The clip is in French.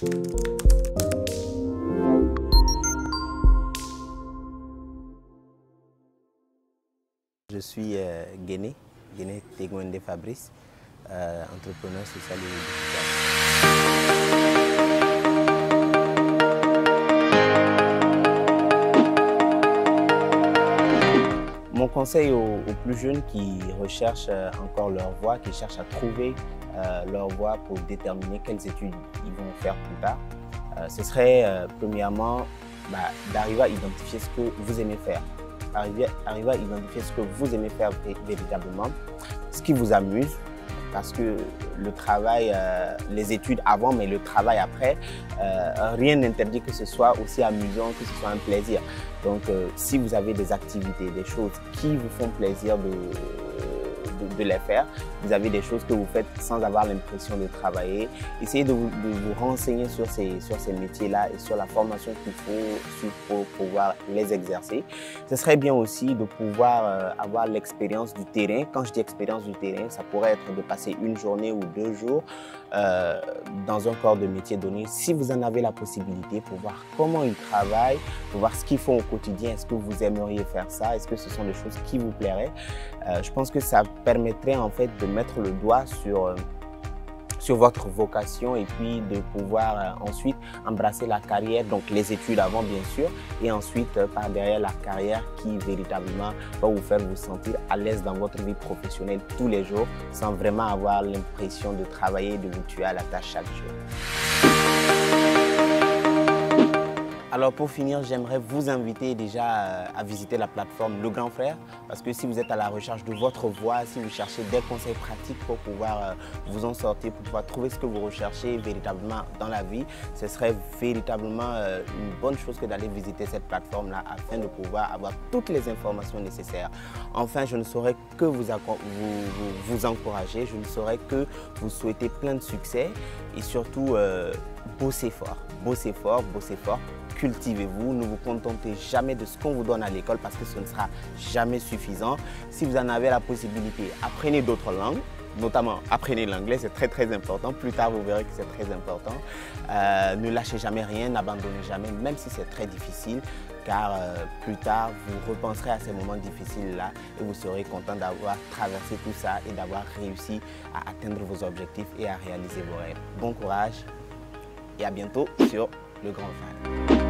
Je suis Guéné Tegwende Fabrice, entrepreneur social et digital. Mon conseil aux plus jeunes qui recherchent encore leur voie, qui cherchent à trouver leur voie pour déterminer quelles études ils vont faire plus tard, ce serait premièrement d'arriver à identifier ce que vous aimez faire. Arriver à identifier ce que vous aimez faire véritablement, ce qui vous amuse, parce que le travail, les études avant, mais le travail après, rien n'interdit que ce soit aussi amusant, que ce soit un plaisir. Donc, si vous avez des activités, des choses qui vous font plaisir de les faire, vous avez des choses que vous faites sans avoir l'impression de travailler, essayez de vous renseigner sur ces métiers-là et sur la formation qu'il faut pour pouvoir les exercer. Ce serait bien aussi de pouvoir avoir l'expérience du terrain. Quand je dis expérience du terrain, ça pourrait être de passer une journée ou 2 jours dans un corps de métier donné, si vous en avez la possibilité, pour voir comment ils travaillent, pour voir ce qu'ils font au quotidien. Est-ce que vous aimeriez faire ça? Est-ce que ce sont des choses qui vous plairaient? Je pense que ça permettrait en fait de mettre le doigt sur votre vocation et puis de pouvoir ensuite embrasser la carrière, donc les études avant bien sûr, et ensuite par derrière la carrière qui véritablement va vous faire vous sentir à l'aise dans votre vie professionnelle tous les jours sans vraiment avoir l'impression de travailler, de vous tuer à la tâche chaque jour. Alors pour finir, j'aimerais vous inviter déjà à visiter la plateforme Le Grand Frère, parce que si vous êtes à la recherche de votre voie, si vous cherchez des conseils pratiques pour pouvoir vous en sortir, pour pouvoir trouver ce que vous recherchez véritablement dans la vie, ce serait véritablement une bonne chose que d'aller visiter cette plateforme-là afin de pouvoir avoir toutes les informations nécessaires. Enfin, je ne saurais que vous encourager, je ne saurais que vous souhaiter plein de succès et surtout bossez fort, bossez fort, bossez fort. Cultivez-vous, ne vous contentez jamais de ce qu'on vous donne à l'école parce que ce ne sera jamais suffisant. Si vous en avez la possibilité, apprenez d'autres langues, notamment apprenez l'anglais, c'est très important. Plus tard, vous verrez que c'est très important. Ne lâchez jamais rien, n'abandonnez jamais, même si c'est très difficile, car plus tard, vous repenserez à ces moments difficiles-là et vous serez content d'avoir traversé tout ça et d'avoir réussi à atteindre vos objectifs et à réaliser vos rêves. Bon courage et à bientôt sur Le Grand Frère.